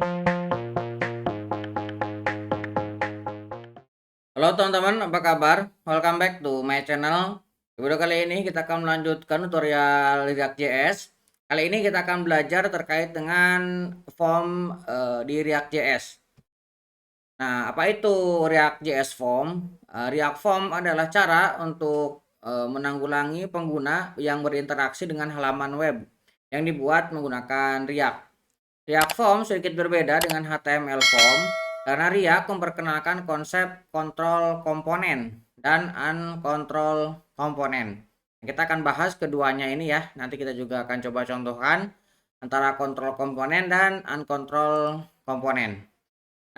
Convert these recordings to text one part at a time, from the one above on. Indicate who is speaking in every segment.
Speaker 1: Halo teman-teman, apa kabar? Welcome back to my channel. Di video kali ini kita akan melanjutkan tutorial React.js. Kali ini kita akan belajar terkait dengan form di React.js. Nah, apa itu React.js form? React form adalah cara untuk menanggulangi pengguna yang berinteraksi dengan halaman web yang dibuat menggunakan React. React Form sedikit berbeda dengan HTML Form karena React memperkenalkan konsep kontrol komponen dan uncontrol komponen. Kita akan bahas keduanya ini ya. Nanti kita juga akan coba contohkan antara kontrol komponen dan uncontrol komponen.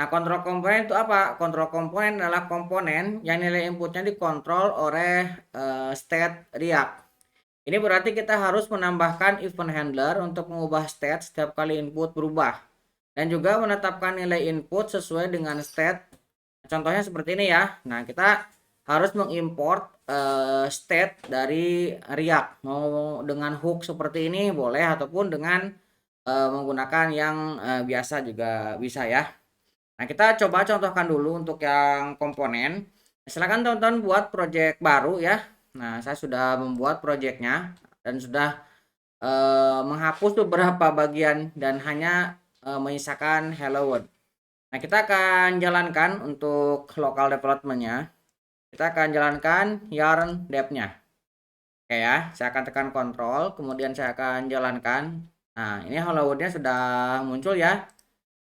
Speaker 1: Nah, kontrol komponen itu apa? Kontrol komponen adalah komponen yang nilai inputnya dikontrol oleh state React. Ini berarti kita harus menambahkan event handler untuk mengubah state setiap kali input berubah. Dan juga menetapkan nilai input sesuai dengan state. Contohnya seperti ini ya. Nah, kita harus mengimport state dari React. Mau dengan hook seperti ini boleh, ataupun dengan menggunakan yang biasa juga bisa ya. Nah, kita coba contohkan dulu untuk yang komponen. Silakan teman-teman buat project baru ya. Nah, saya sudah membuat projectnya dan sudah menghapus beberapa bagian dan hanya menyisakan hello world. Nah, kita akan jalankan untuk local development-nya. Kita akan jalankan yarn dev-nya. Oke ya, saya akan tekan kontrol, kemudian saya akan jalankan. Nah, ini hello world-nya sudah muncul ya.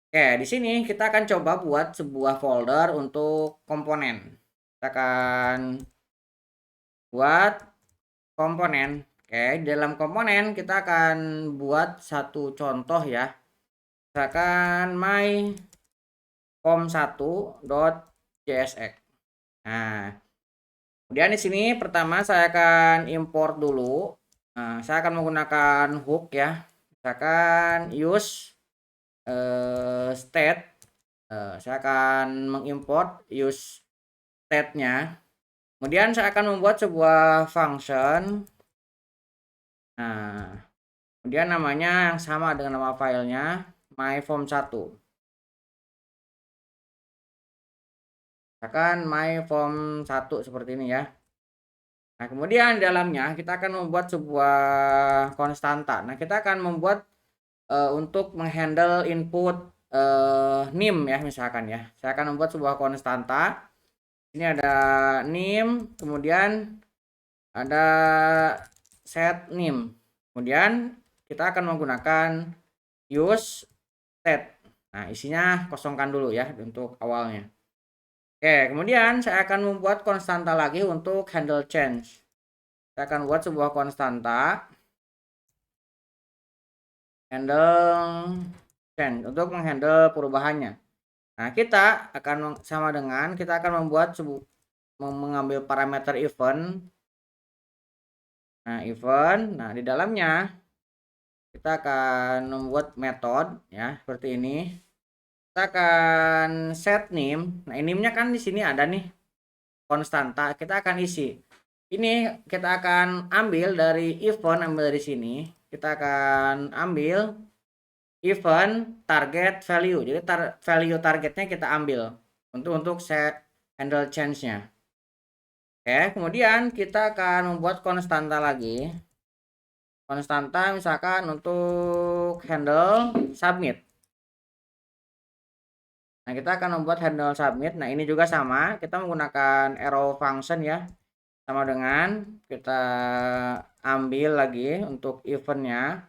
Speaker 1: Oke, di sini kita akan coba buat sebuah folder untuk komponen. Kita akan buat komponen. Oke, di dalam komponen kita akan buat satu contoh ya. Misalkan my form1.jsx. Nah, kemudian di sini pertama saya akan import dulu. Nah, saya akan menggunakan hook ya. Misalkan use state. Saya akan mengimport use state-nya. Kemudian saya akan membuat sebuah function. Nah, kemudian namanya yang sama dengan nama filenya, myform1. Misalkan myform1 seperti ini ya. Nah, kemudian di dalamnya kita akan membuat sebuah konstanta. Nah, kita akan membuat untuk menghandle input nim ya, misalkan ya. Saya akan membuat sebuah konstanta. Ini ada nim, kemudian ada set nim. Kemudian kita akan menggunakan use set. Nah, isinya kosongkan dulu ya untuk awalnya. Oke, kemudian saya akan membuat konstanta lagi untuk handle change. Saya akan buat sebuah konstanta handle change untuk menghandle perubahannya. Nah, kita akan sama dengan kita akan membuat mengambil parameter event. Nah, event. Nah, di dalamnya kita akan membuat metode ya seperti ini. Kita akan set name. Nah, name-nya kan di sini ada nih konstanta. Kita akan isi. Ini kita akan ambil dari event, ambil dari sini. Kita akan ambil event target value. Jadi value targetnya kita ambil untuk set handle change-nya. Oke, kemudian kita akan membuat konstanta lagi. Konstanta misalkan untuk handle submit. Nah, kita akan membuat handle submit. Nah, ini juga sama. Kita menggunakan arrow function ya. Sama dengan kita ambil lagi untuk eventnya.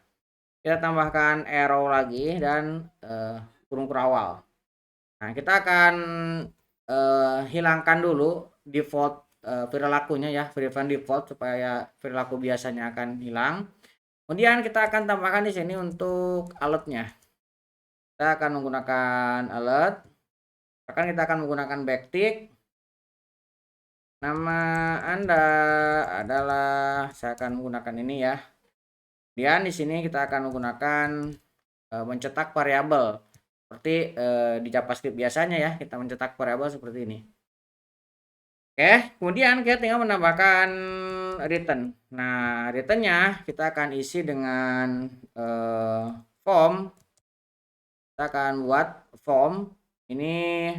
Speaker 1: Kita tambahkan arrow lagi dan kurung kurawal. Nah, kita akan hilangkan dulu default perilakunya ya. Event default supaya perilaku biasanya akan hilang. Kemudian kita akan tambahkan di sini untuk alertnya. Kita akan menggunakan alert. Bahkan kita akan menggunakan backtick. Nama Anda adalah, saya akan menggunakan ini ya. Kemudian di sini kita akan menggunakan mencetak variabel seperti di JavaScript biasanya ya, kita mencetak variabel seperti ini. Oke, kemudian kita tinggal menambahkan return. Nah, returnnya kita akan isi dengan form kita akan buat form ini.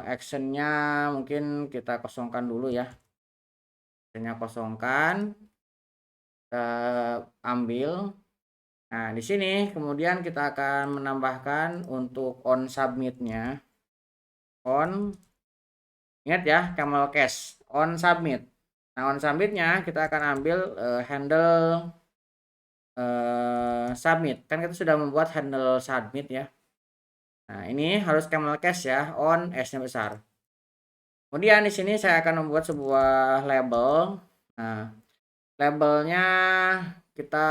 Speaker 1: Actionnya mungkin kita kosongkan dulu ya, actionnya kosongkan, kita ambil. Nah di sini kemudian kita akan menambahkan untuk on submitnya, on, ingat ya, camel case on submit. Nah on submitnya kita akan ambil handle submit, kan kita sudah membuat handle submit ya. Nah ini harus camel case ya, on s-nya besar. Kemudian di sini saya akan membuat sebuah label. Nah labelnya kita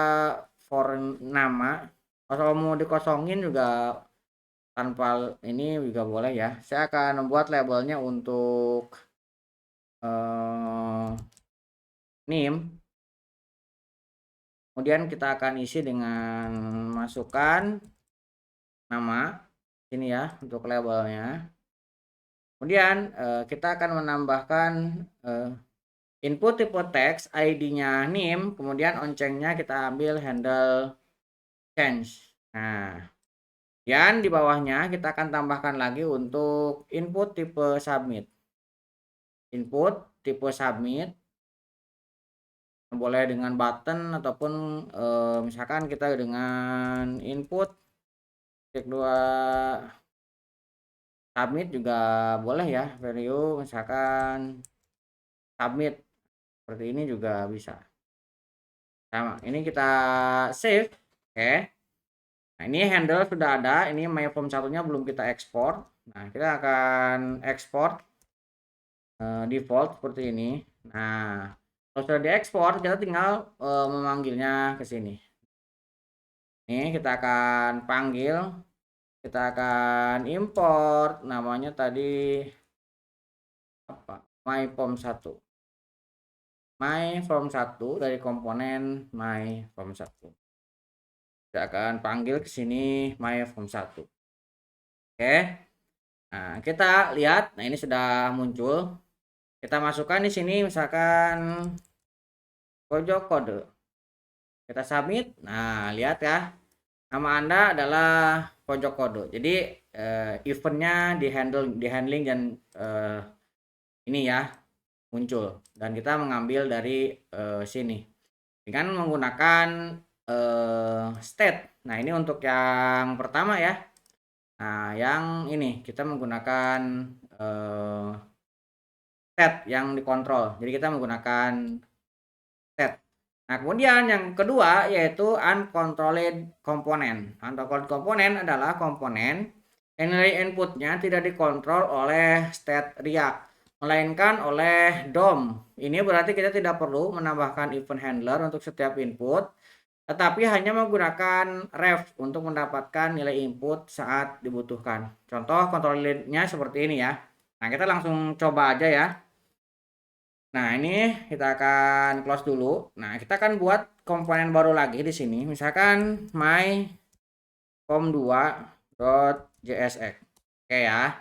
Speaker 1: for nama, kalau mau dikosongin juga tanpa ini juga boleh ya. Saya akan membuat labelnya untuk name. Kemudian kita akan isi dengan masukkan nama ini ya untuk labelnya. Kemudian kita akan menambahkan input tipe teks, ID-nya name, kemudian oncengnya kita ambil handle change. Nah dan di bawahnya kita akan tambahkan lagi untuk input tipe submit. Input tipe submit boleh dengan button ataupun misalkan kita dengan input cek 2 submit juga boleh ya, value misalkan submit seperti ini juga bisa. Sama ini kita save. Oke. Nah ini handle sudah ada, ini my form satunya belum kita ekspor. Nah kita akan ekspor default seperti ini. Nah kalau sudah diekspor kita tinggal memanggilnya ke sini. Ini kita akan panggil, kita akan import namanya tadi apa, my form 1, my form 1 dari komponen my form 1. Kita akan panggil ke sini my form 1. Oke. Nah kita lihat, nah ini sudah muncul. Kita masukkan di sini misalkan pojok kode, kita submit. Nah lihat ya, nama Anda adalah pojok kode. Jadi eventnya di handling dan ini ya muncul, dan kita mengambil dari sini dengan menggunakan state. Nah ini untuk yang pertama ya. Nah yang ini kita menggunakan state yang dikontrol, jadi kita menggunakan state. Nah kemudian yang kedua yaitu uncontrolled component. Uncontrolled component adalah komponen yang nilai inputnya tidak dikontrol oleh state React, melainkan oleh DOM. Ini berarti kita tidak perlu menambahkan event handler untuk setiap input, tetapi hanya menggunakan ref untuk mendapatkan nilai input saat dibutuhkan. Contoh kontrolnya seperti ini ya. Nah kita langsung coba aja ya. Nah ini kita akan close dulu. Nah kita akan buat komponen baru lagi di sini. Misalkan my form2.jsx. Oke ya.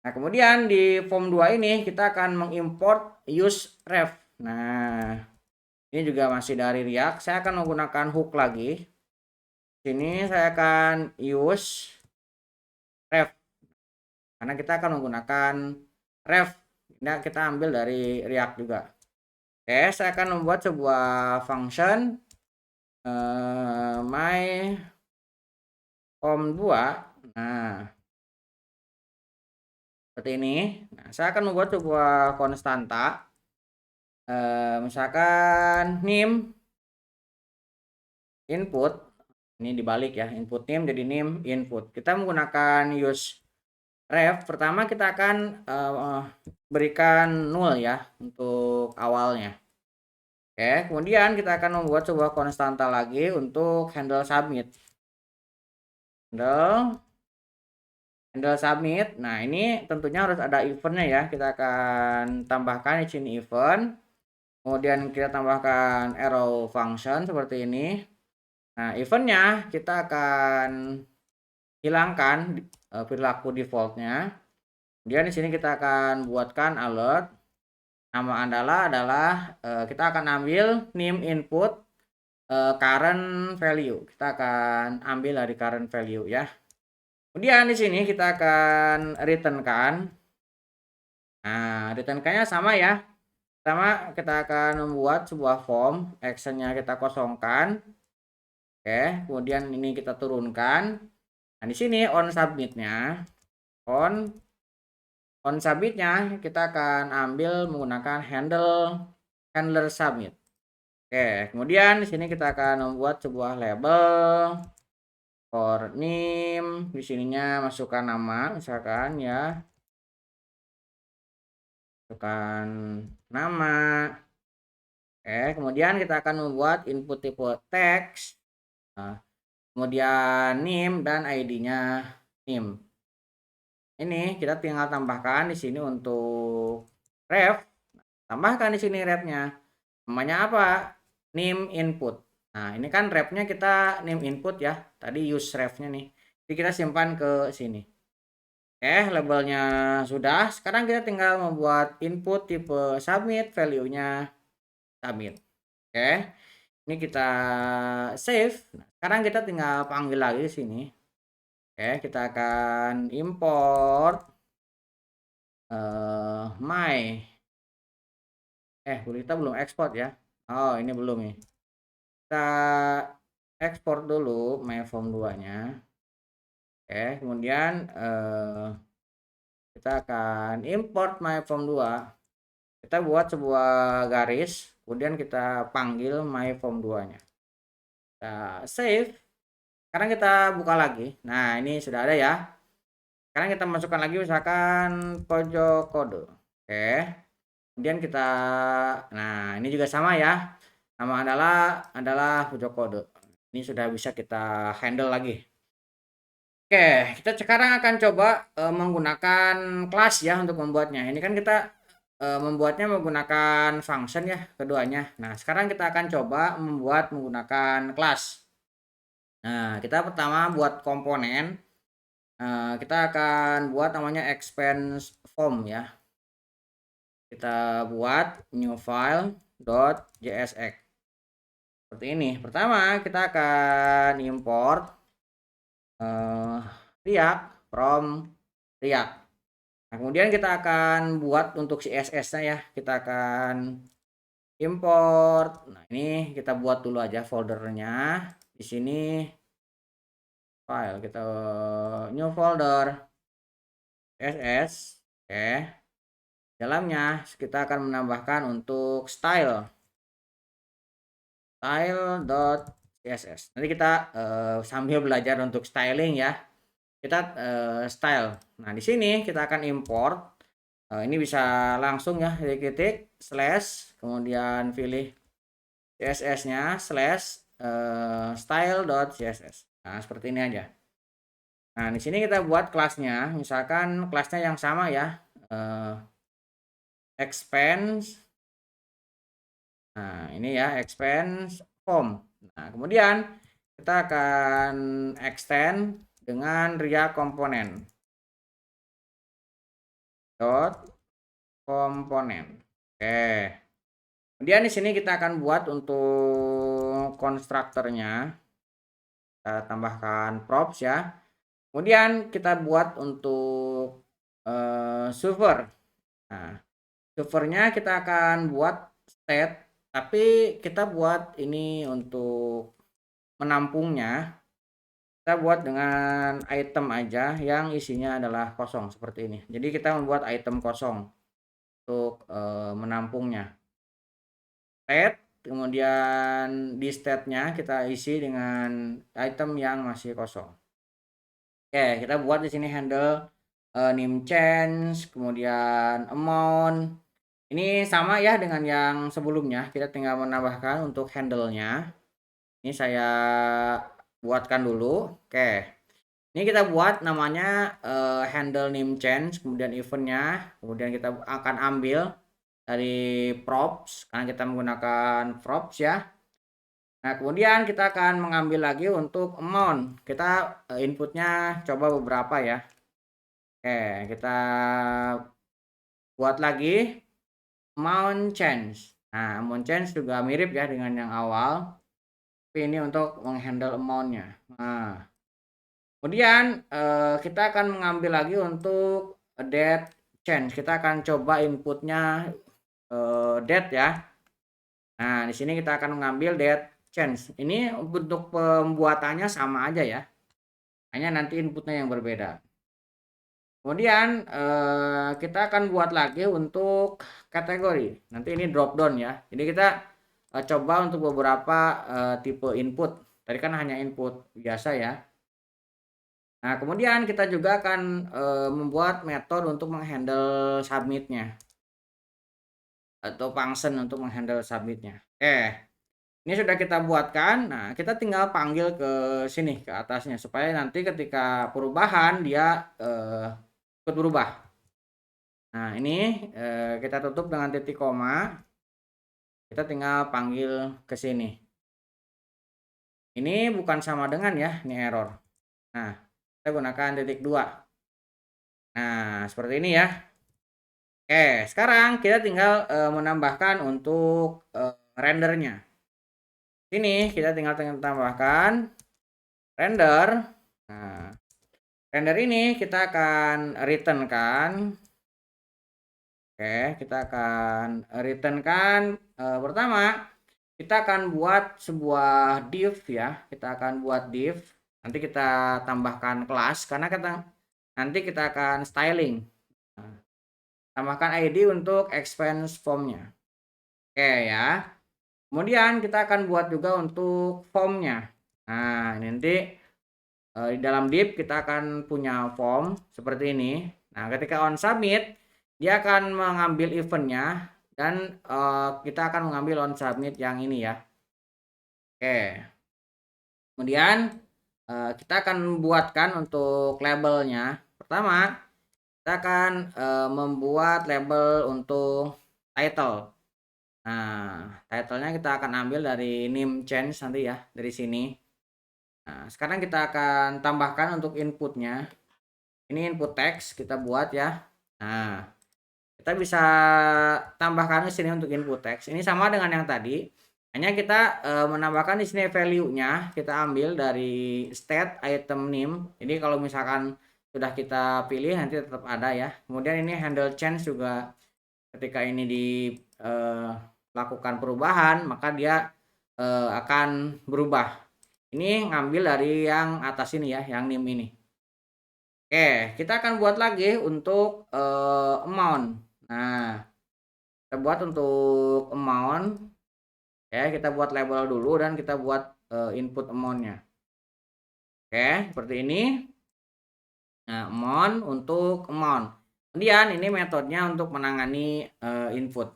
Speaker 1: Nah kemudian di form 2 ini kita akan mengimport use ref. Nah ini juga masih dari React. Saya akan menggunakan hook lagi. Sini saya akan use ref karena kita akan menggunakan ref. Nah kita ambil dari React juga. Oke, saya akan membuat sebuah function my form 2. Nah seperti ini. Nah saya akan membuat sebuah konstanta, misalkan name input. Ini dibalik ya, input name jadi name input. Kita menggunakan use ref. Pertama kita akan berikan null ya untuk awalnya. Oke, kemudian kita akan membuat sebuah konstanta lagi untuk handle submit. Handle submit. Nah ini tentunya harus ada eventnya ya. Kita akan tambahkan di sini event. Kemudian kita tambahkan arrow function seperti ini. Nah eventnya kita akan hilangkan perilaku defaultnya. Kemudian di sini kita akan buatkan alert. Nama adalah kita akan ambil name input. current value. Kita akan ambil dari current value ya. Kemudian di sini kita akan return-kan. Nah, return-kannya sama ya. Pertama kita akan membuat sebuah form, actionnya kita kosongkan. Oke, kemudian ini kita turunkan. Nah, di sini on submit-nya, on submit-nya kita akan ambil menggunakan handler submit. Oke, kemudian di sini kita akan membuat sebuah label for name. Di sininya masukkan nama misalkan ya. Masukkan nama. Oke, kemudian kita akan membuat input tipe text. Nah, kemudian name dan ID-nya name. Ini kita tinggal tambahkan di sini untuk ref. Tambahkan di sini refnya. Namanya apa? Name input. Nah, ini kan refnya kita name input ya. Tadi use refnya nih. Jadi kita simpan ke sini. Labelnya sudah. Sekarang kita tinggal membuat input tipe submit, value-nya submit. Ini kita save. Nah, sekarang kita tinggal panggil lagi di sini. Kita akan import my kita belum ekspor ya. Oh, ini belum nih. Kita ekspor dulu my form 2-nya. Kemudian kita akan import my form 2. Kita buat sebuah garis, kemudian kita panggil my form 2-nya. Kita save. Sekarang kita buka lagi. Nah, ini sudah ada ya. Sekarang kita masukkan lagi misalkan pojok kode. Kemudian kita, nah ini juga sama ya. Nama adalah pojok kode. Ini sudah bisa kita handle lagi. Kita sekarang akan coba menggunakan kelas ya untuk membuatnya. Ini kan kita membuatnya menggunakan function ya keduanya. Nah, sekarang kita akan coba membuat menggunakan kelas. Nah, kita pertama buat komponen. Kita akan buat namanya expense form ya. Kita buat new file .jsx seperti ini. Pertama kita akan import React from React. Nah, kemudian kita akan buat untuk CSS-nya ya. Kita akan import. Nah, ini kita buat dulu aja foldernya. Di sini file kita new folder CSS. Dalamnya kita akan menambahkan untuk style.css. Nanti kita sambil belajar untuk styling ya. Kita style. Nah, di sini kita akan import. Ini bisa langsung ya, ketik slash kemudian pilih CSS-nya slash style.css. Nah, seperti ini aja. Nah, di sini kita buat kelasnya, misalkan kelasnya yang sama ya. Expense. Nah, ini ya expense form. Nah, kemudian kita akan extend dengan React komponen. Komponen. Kemudian di sini kita akan buat untuk konstruktornya. Kita tambahkan props ya. Kemudian kita buat untuk server. Nah, servernya kita akan buat state, tapi kita buat ini untuk menampungnya. Kita buat dengan item aja yang isinya adalah kosong seperti ini. Jadi kita membuat item kosong untuk menampungnya. State, kemudian di state-nya kita isi dengan item yang masih kosong. Kita buat di sini handle name change, kemudian amount. Ini sama ya dengan yang sebelumnya. Kita tinggal menambahkan untuk handle-nya. Ini saya buatkan dulu. Ini kita buat namanya handle name change, kemudian eventnya, kemudian kita akan ambil dari props karena kita menggunakan props ya. Nah, kemudian kita akan mengambil lagi untuk amount. Kita inputnya coba beberapa ya. Kita buat lagi amount change. Nah, amount change juga mirip ya dengan yang awal. ini untuk menghandle amount-nya. Nah, kemudian kita akan mengambil lagi untuk date change. Kita akan coba inputnya date ya. Nah, di sini kita akan mengambil date change. Ini untuk pembuatannya sama aja ya. Hanya nanti inputnya yang berbeda. Kemudian kita akan buat lagi untuk kategori. Nanti ini drop down ya. Jadi kita coba untuk beberapa tipe input. Tadi kan hanya input biasa ya. Nah, kemudian kita juga akan membuat metode untuk menghandle submitnya atau function untuk menghandle submitnya. Ini sudah kita buatkan. Nah, kita tinggal panggil ke sini ke atasnya supaya nanti ketika perubahan dia ikut berubah. Nah, ini kita tutup dengan titik koma. Kita tinggal panggil ke sini. Ini bukan sama dengan ya, ini error. Nah, kita gunakan titik 2. Nah, seperti ini ya. Oke, sekarang kita tinggal menambahkan untuk rendernya. Sini kita tinggal tambahkan render. Nah, render ini kita akan return kan. Oke, kita akan return kan pertama kita akan buat sebuah div ya. Kita akan buat div. Nanti kita tambahkan kelas karena nanti kita akan styling. Nah, tambahkan ID untuk expense formnya. Oke ya. Kemudian kita akan buat juga untuk formnya. Nah, ini nanti di dalam div kita akan punya form seperti ini. Nah, ketika on submit dia akan mengambil eventnya dan kita akan mengambil on submit yang ini ya. Oke. Kemudian kita akan buatkan untuk labelnya. Pertama kita akan membuat label untuk title. Nah, titlenya kita akan ambil dari name change nanti ya, dari sini. Nah, sekarang kita akan tambahkan untuk inputnya. Ini input text kita buat ya. Nah, kita bisa tambahkan di sini untuk input text. Ini sama dengan yang tadi. Hanya kita menambahkan di sini value-nya kita ambil dari state item name. Jadi kalau misalkan sudah kita pilih nanti tetap ada ya. Kemudian ini handle change juga ketika ini dilakukan perubahan maka dia akan berubah. Ini ngambil dari yang atas ini ya, yang name ini. Oke, kita akan buat lagi untuk amount. Nah, kita buat untuk amount. Ya, kita buat label dulu dan kita buat input amount-nya. Oke, seperti ini. Nah, amount untuk amount. Kemudian ini metodenya untuk menangani input.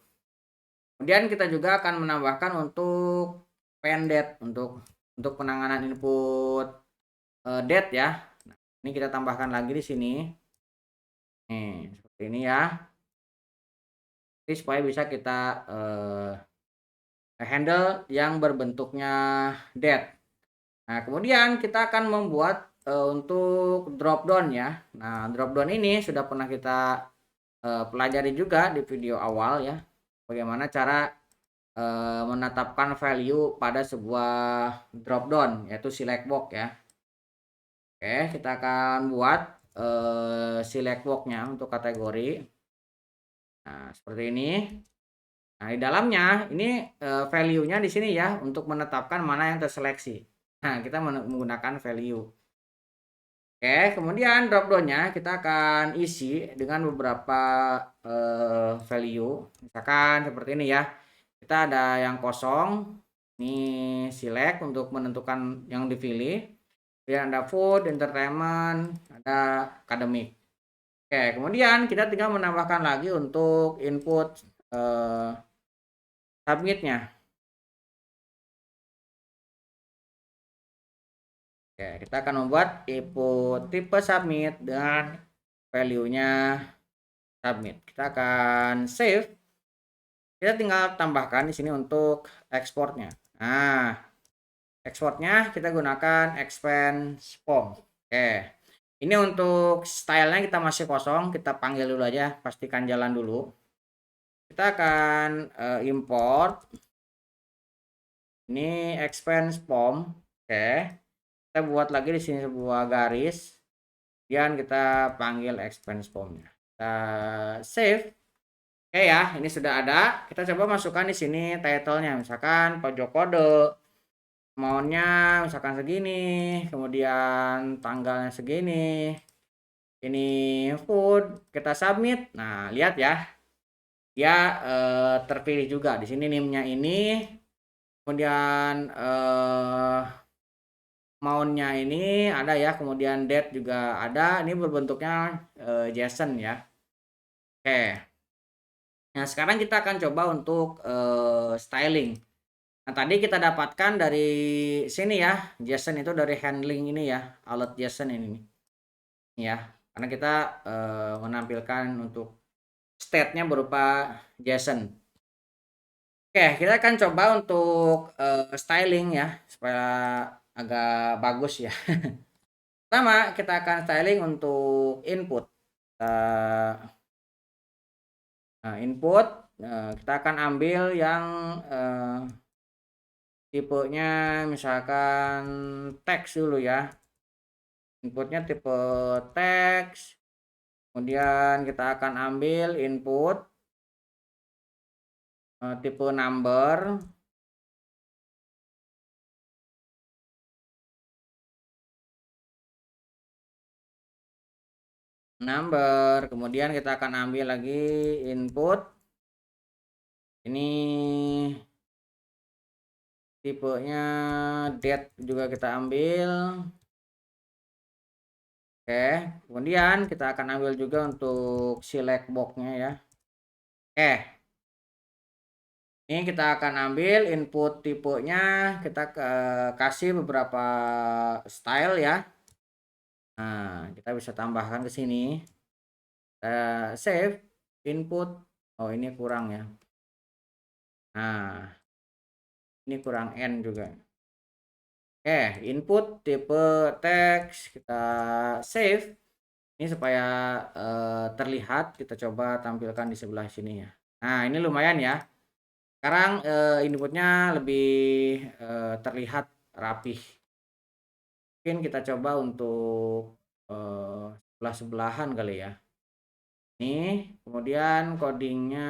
Speaker 1: Kemudian kita juga akan menambahkan untuk pendate untuk penanganan input date ya. Nah, ini kita tambahkan lagi di sini. Nih, seperti ini ya. Jadi supaya bisa kita handle yang berbentuknya date. Nah, kemudian kita akan membuat untuk drop down ya. Nah, drop down ini sudah pernah kita pelajari juga di video awal ya. Bagaimana cara menetapkan value pada sebuah drop down yaitu select box ya. Oke, kita akan buat select box-nya untuk kategori. Nah, seperti ini. Nah, di dalamnya ini value-nya di sini ya untuk menetapkan mana yang terseleksi. Nah, kita menggunakan value. Oke, kemudian drop down-nya kita akan isi dengan beberapa value. Misalkan seperti ini ya. Kita ada yang kosong. Ini select untuk menentukan yang dipilih. Kemudian ada food, entertainment, ada academic. Oke, kemudian kita tinggal menambahkan lagi untuk input submitnya. Oke, kita akan membuat input tipe submit dengan value-nya submit. Kita akan save. Kita tinggal tambahkan di sini untuk ekspornya. Nah, ekspornya kita gunakan expense form. Oke. Ini untuk stylenya kita masih kosong, kita panggil dulu aja, pastikan jalan dulu. Kita akan import Ini expense form. Oke. Kita buat lagi di sini sebuah garis. Kemudian kita panggil expense formnya. Kita save. Oke ya, ini sudah ada. Kita coba masukkan di sini title-nya, misalkan pojok kode, maunya misalkan segini, kemudian tanggalnya segini. Ini food, kita submit. Nah, lihat ya. Dia terpilih juga. Di sini name-nya ini, kemudian mount-nya ini ada ya, kemudian date juga ada. Ini berbentuknya JSON ya. Oke. Nah, sekarang kita akan coba untuk styling. Nah, tadi kita dapatkan dari sini ya, JSON itu dari handling ini ya, alert JSON ini nih. Ya, karena kita menampilkan untuk state-nya berupa JSON. Oke, kita akan coba untuk styling ya, supaya agak bagus ya. Pertama, kita akan styling untuk input. Nah, input kita akan ambil yang tipenya misalkan teks dulu ya. Inputnya tipe teks. Kemudian kita akan ambil input tipe number. Kemudian kita akan ambil lagi input. Ini tipenya date juga kita ambil. Oke, kemudian kita akan ambil juga untuk select box-nya ya. Oke. Ini kita akan ambil input tipenya, kita kasih beberapa style ya. Nah, kita bisa tambahkan ke sini. Save input. Oh, ini kurang ya. Nah, ini kurang N juga. Input tipe teks kita save. Ini supaya terlihat, kita coba tampilkan di sebelah sini ya. Nah, ini lumayan ya. Sekarang inputnya lebih terlihat rapih. Mungkin kita coba untuk sebelah-sebelahan kali ya. Ini kemudian codingnya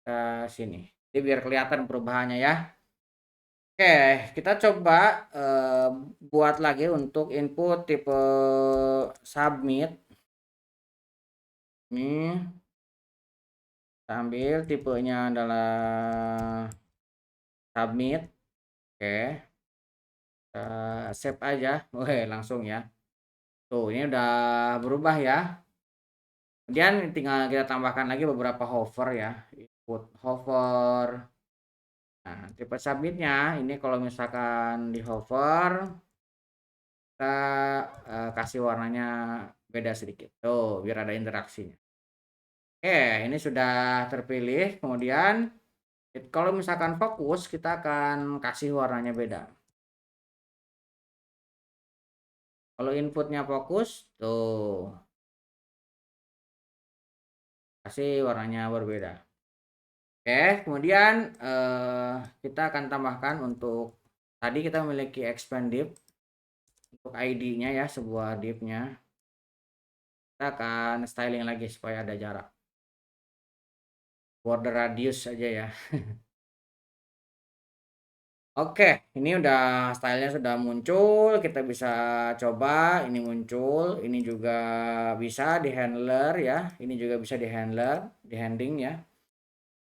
Speaker 1: ke sini. Jadi biar kelihatan perubahannya ya. Oke, kita coba buat lagi untuk input tipe submit. Ini kita ambil tipenya adalah submit. Oke, kita save aja. Oke, langsung ya. Tuh, ini udah berubah ya. Kemudian tinggal kita tambahkan lagi beberapa hover ya. Input hover. Nah, tipe submitnya ini kalau misalkan di hover, kita kasih warnanya beda sedikit. Tuh, biar ada interaksinya. Oke, ini sudah terpilih. Kemudian kalau misalkan fokus, kita akan kasih warnanya beda. Kalau inputnya fokus, tuh kasih warnanya berbeda. Oke, kemudian kita akan tambahkan untuk tadi kita memiliki expand div untuk ID-nya ya, sebuah div-nya. Kita akan styling lagi supaya ada jarak. Border radius aja ya. Oke, ini udah stylenya sudah muncul, kita bisa coba ini muncul, ini juga bisa di handler ya, ini juga bisa di handler, di handling ya.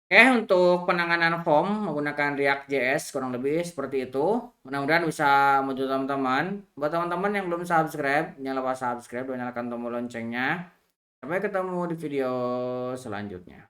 Speaker 1: Oke, untuk penanganan form menggunakan React.js kurang lebih seperti itu. Mudah-mudahan bisa membantu teman-teman. Buat teman-teman yang belum subscribe, jangan lupa subscribe dan nyalakan tombol loncengnya. Sampai ketemu di video selanjutnya.